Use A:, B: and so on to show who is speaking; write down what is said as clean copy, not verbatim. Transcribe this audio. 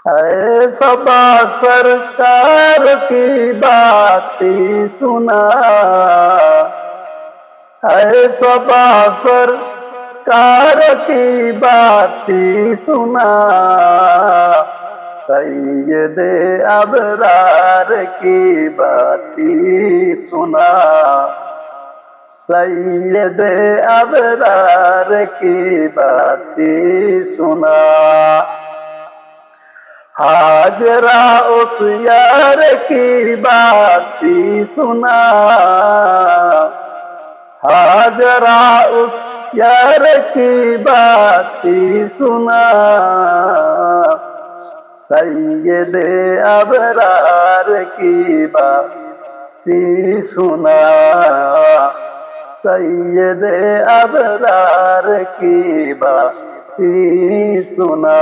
A: है सबा सरकार की बातें सुना, है सबा सरकार की बातें सुना, सैयदे अबरार की बातें सुना, सैयदे अबरार की बातें सुना। हाजरा उस यार की बातें सुना, हाजरा उस यार की बातें सुना, सैयदे अबरार की बातें सुना, सैयदे अबरार की बातें सुना।